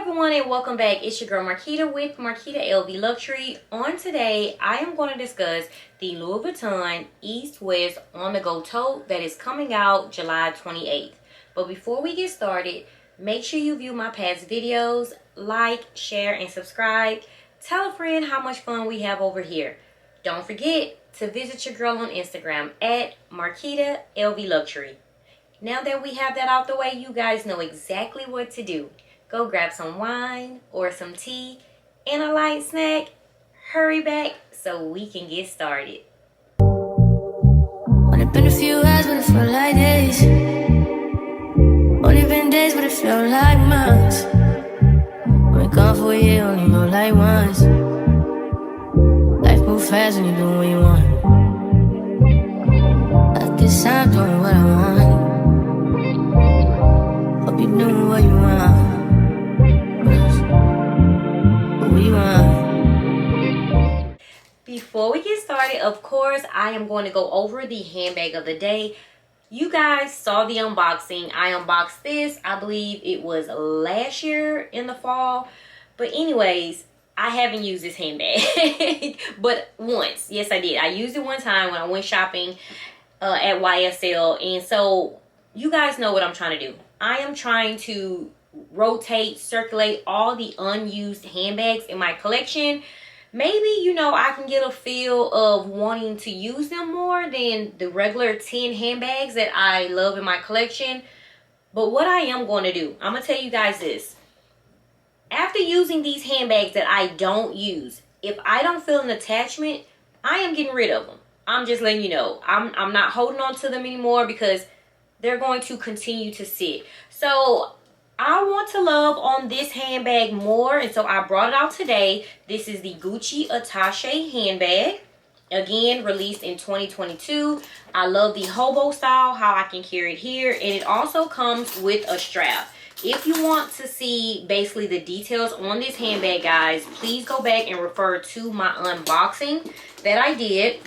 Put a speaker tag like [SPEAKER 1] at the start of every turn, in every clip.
[SPEAKER 1] everyone and welcome back. It's your girl Marquita with Marquita LV Luxury. On today, I am going to discuss the Louis Vuitton East-West on-the-go tote that is coming out July 28th. But before we get started, make sure you view my past videos, like, share, and subscribe. Tell a friend how much fun we have over here. Don't forget to visit your girl on Instagram at Marquita LV Luxury. Now that we have that out the way, you guys know exactly what to do. Go grab some wine or some tea and a light snack. Hurry back so we can get started.
[SPEAKER 2] Only been a few hours, but it felt like days. Only been days, but it felt like months. Been gone for a year, only know like once. Life moves fast when you do what you want. At this time, doing what I want. Hope you doing what you want.
[SPEAKER 1] Before we get started, of course, I am going to go over the handbag of the day. You guys saw the unboxing. I unboxed this, I believe it was last year in the fall. But anyways, I haven't used this handbag. But once, yes I did. I used it one time when I went shopping at YSL. And so you guys know what I'm trying to do. I am trying to rotate, circulate all the unused handbags in my collection. Maybe, you know, I can get a feel of wanting to use them more than the regular 10 handbags that I love in my collection. But what I am going to do, I'm going to tell you guys this. After using these handbags that I don't use, if I don't feel an attachment, I am getting rid of them. I'm just letting you know. I'm not holding on to them anymore because they're going to continue to sit. So I want to love on this handbag more, and so I brought it out today. This is the Gucci Attaché handbag. Again, released in 2022. I love the hobo style, how I can carry it here, and it also comes with a strap. If you want to see basically the details on this handbag, guys, please go back and refer to my unboxing that I did.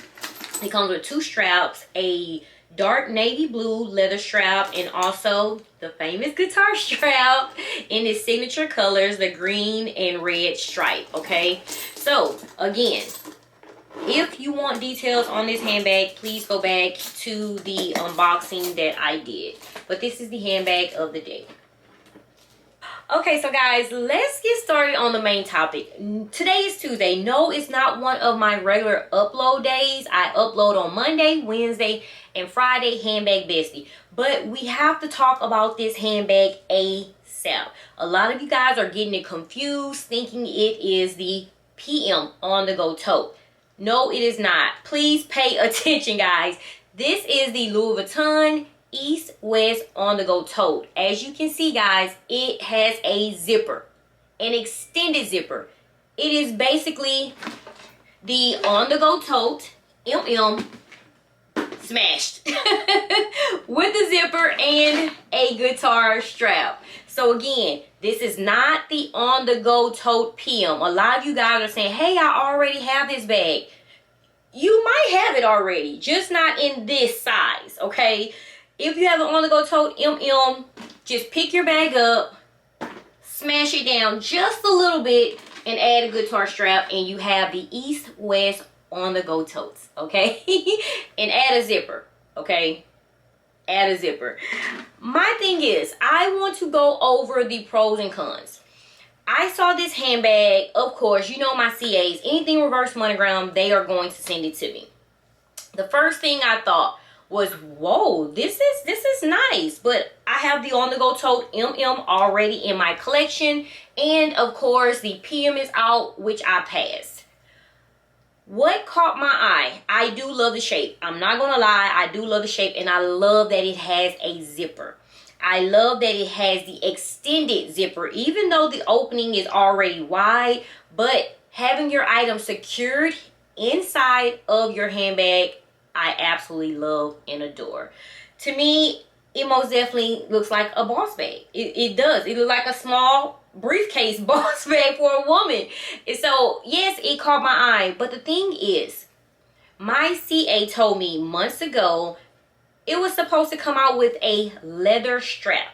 [SPEAKER 1] It comes with two straps, a dark navy blue leather strap, and also the famous guitar strap in its signature colors, the green and red stripe. Okay, so again, if you want details on this handbag, please go back to the unboxing that I did. But this is the handbag of the day. Okay, so guys, let's get started on the main topic. Today is Tuesday. No, it's not one of my regular upload days. I upload on Monday, Wednesday, and Friday, handbag bestie. But we have to talk about this handbag ASAP. A lot of you guys are getting it confused, thinking it is the PM on-the-go tote. No, it is not. Please pay attention, guys. This is the Louis Vuitton East-West on-the-go tote. As you can see, guys, it has a zipper, an extended zipper. It is basically the on-the-go tote MM smashed with a zipper and a guitar strap. So again, this is not the on-the-go tote PM. A lot of you guys are saying, hey, I already have this bag. You might have it already, just not in this size, okay? If you have an on-the-go tote MM, just pick your bag up, smash it down just a little bit, and add a guitar strap, and you have the East-West on-the-go totes, okay? And add a zipper, okay? Add a zipper. My thing is, I want to go over the pros and cons. I saw this handbag, of course, you know my CAs, anything reverse monogram, they are going to send it to me. The first thing I thought was, whoa, this is nice. But I have the on-the-go tote MM already in my collection, and of course the PM is out, which I passed. What caught my eye? I do love the shape. I'm not gonna lie, I do love the shape, and I love that it has a zipper. I love that it has the extended zipper, even though the opening is already wide. But having your item secured inside of your handbag, I absolutely love and adore. To me, it most definitely looks like a boss bag. It does. It looks like a small briefcase boss bag for a woman. And so, yes, it caught my eye. But the thing is, my CA told me months ago it was supposed to come out with a leather strap.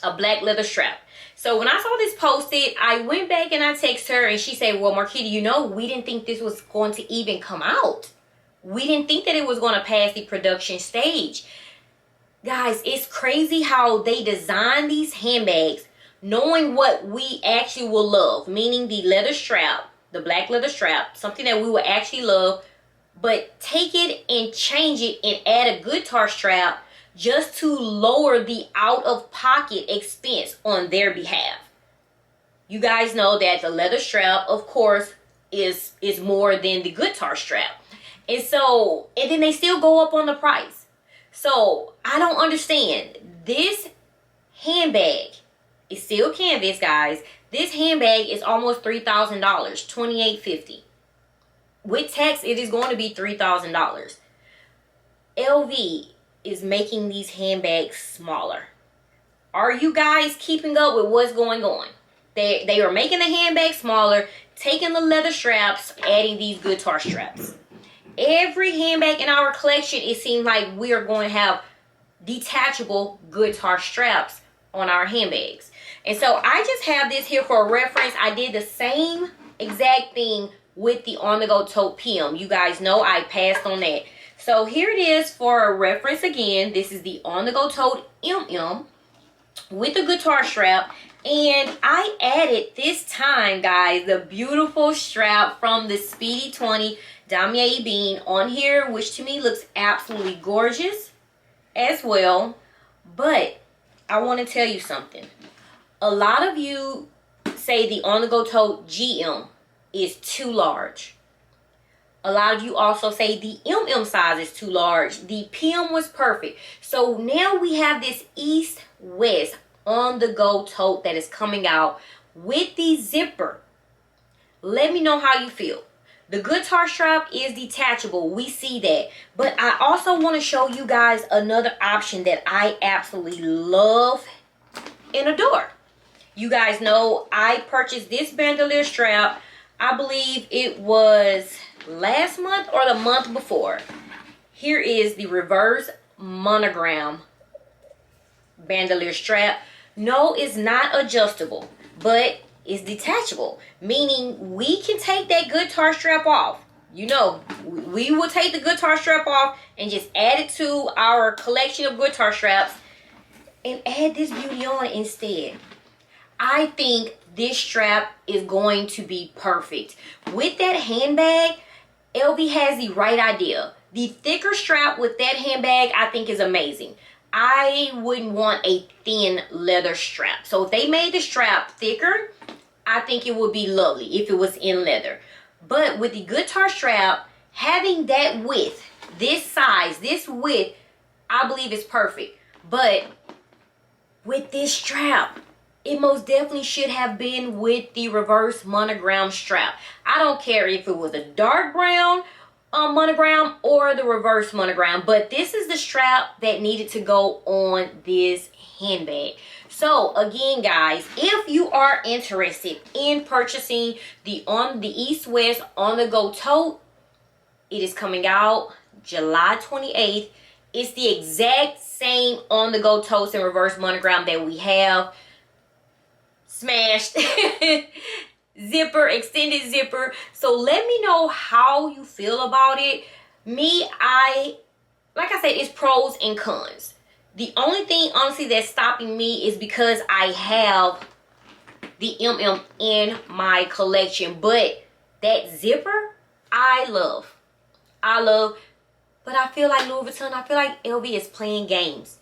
[SPEAKER 1] A black leather strap. So when I saw this posted, I went back and I texted her and she said, well, Marquita, you know, we didn't think this was going to even come out. We didn't think that it was going to pass the production stage. Guys, it's crazy how they design these handbags knowing what we actually will love, meaning the leather strap, the black leather strap, something that we will actually love, but take it and change it and add a guitar strap just to lower the out-of-pocket expense on their behalf. You guys know that the leather strap, of course, is more than the guitar strap. And then they still go up on the price. So, I don't understand. This handbag is still canvas, guys. This handbag is almost $3,000, $2,850. With tax, it is going to be $3,000. LV is making these handbags smaller. Are you guys keeping up with what's going on? They are making the handbag smaller, taking the leather straps, adding these guitar straps. Every handbag in our collection, it seems like we are going to have detachable guitar straps on our handbags. And so I just have this here for a reference. I did the same exact thing with the on-the-go tote PM. You guys know I passed on that. So here it is for a reference again. This is the on-the-go tote MM with the guitar strap. And I added this time, guys, the beautiful strap from the Speedy 20 Damier Bean on here, which to me looks absolutely gorgeous as well. But I want to tell you something. A lot of you say the on-the-go tote GM is too large. A lot of you also say the MM size is too large. The PM was perfect. So now we have this East-West on-the-go tote that is coming out with the zipper. Let me know how you feel. The guitar strap is detachable. We see that. But I also want to show you guys another option that I absolutely love and adore. You guys know I purchased this bandolier strap. I believe it was last month or the month before. Here is the reverse monogram bandolier strap. No, it's not adjustable, but it's detachable, meaning we can take that guitar strap off. You know, we will take the guitar strap off and just add it to our collection of guitar straps and add this beauty on instead. I think this strap is going to be perfect. With that handbag, LV has the right idea. The thicker strap with that handbag, I think, is amazing. I wouldn't want a thin leather strap. So if they made the strap thicker, I think it would be lovely if it was in leather. But with the guitar strap, having that width, this size, this width, I believe is perfect. But with this strap, it most definitely should have been with the reverse monogram strap. I don't care if it was a dark brown monogram or the reverse monogram, but this is the strap that needed to go on this handbag. So again, guys, if you are interested in purchasing the East-West on-the-go tote, it is coming out July 28th. It's the exact same on-the-go totes and reverse monogram that we have. Smashed. Zipper, extended zipper. So let me know how you feel about it. Me, like I said, it's pros and cons. The only thing, honestly, that's stopping me is because I have the MM in my collection. But that zipper, I love. But I feel like Louis Vuitton, I feel like LV is playing games.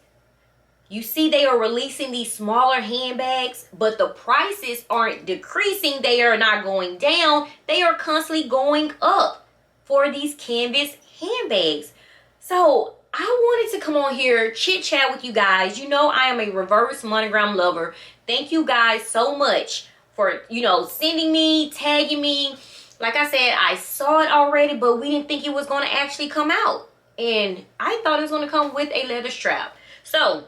[SPEAKER 1] You see, they are releasing these smaller handbags, but the prices aren't decreasing. They are not going down. They are constantly going up for these canvas handbags. So I wanted to come on here, chit chat with you guys. You know, I am a reverse monogram lover. Thank you guys so much for, you know, sending me, tagging me. Like I said, I saw it already, but we didn't think it was going to actually come out. And I thought it was going to come with a leather strap. So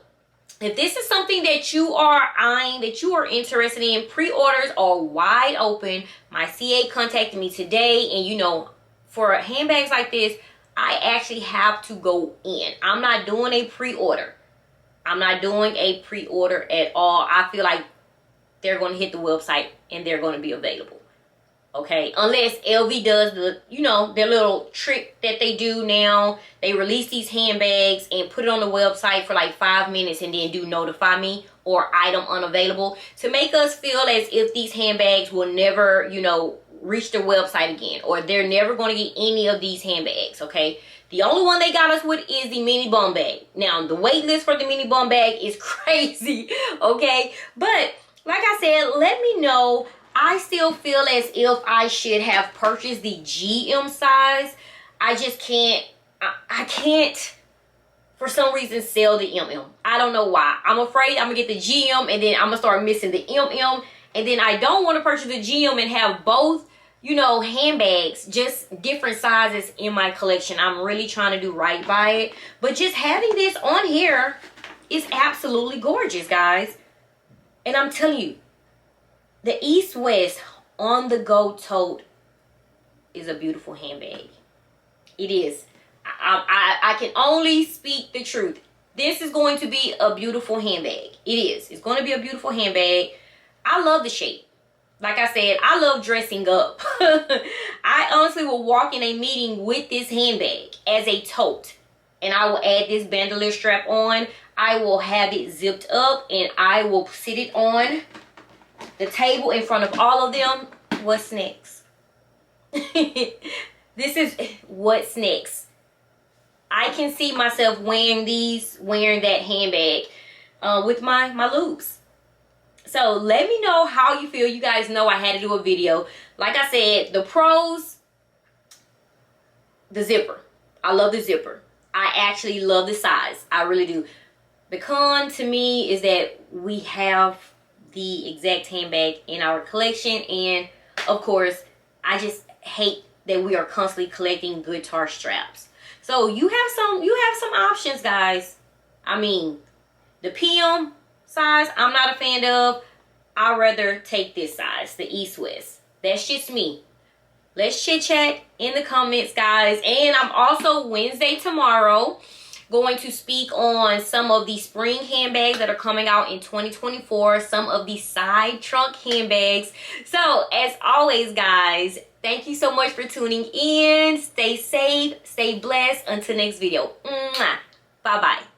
[SPEAKER 1] if this is something that you are eyeing, that you are interested in, pre-orders are wide open. My CA contacted me today, and you know, for handbags like this, I actually have to go in. I'm not doing a pre-order. I'm not doing a pre-order at all. I feel like they're going to hit the website and they're going to be available. Okay, unless LV does the, you know, their little trick that they do now. They release these handbags and put it on the website for like 5 minutes and then do notify me or item unavailable to make us feel as if these handbags will never, you know, reach the website again, or they're never going to get any of these handbags. Okay, the only one they got us with is the mini bum bag. Now, the wait list for the mini bum bag is crazy. Okay, but like I said, let me know. I still feel as if I should have purchased the GM size. I just can't, I can't for some reason sell the MM. I don't know why. I'm afraid I'm gonna get the GM and then I'm gonna start missing the MM. And then I don't want to purchase the GM and have both, you know, handbags, just different sizes in my collection. I'm really trying to do right by it. But just having this on here is absolutely gorgeous, guys. And I'm telling you, the East West On The Go Tote is a beautiful handbag. It is. I can only speak the truth. This is going to be a beautiful handbag. It is. It's going to be a beautiful handbag. I love the shape. Like I said, I love dressing up. I honestly will walk in a meeting with this handbag as a tote. And I will add this bandolier strap on. I will have it zipped up and I will sit it on the table in front of all of them. What's next? This is what's next. I can see myself wearing these, wearing that handbag with my loops. So let me know how you feel. You guys know I had to do a video. Like I said, the pros, the zipper. I love the zipper. I actually love the size. I really do. The con to me is that we have the exact handbag in our collection, and of course I just hate that we are constantly collecting guitar straps. So you have some options, guys. I mean, the PM size I'm not a fan of. I'd rather take this size, the East West. That's just me. Let's chit chat in the comments, guys. And I'm also Wednesday tomorrow going to speak on some of the spring handbags that are coming out in 2024, some of the side trunk handbags. So as always, guys, thank you so much for tuning in. Stay safe, stay blessed. Until next video. Bye bye.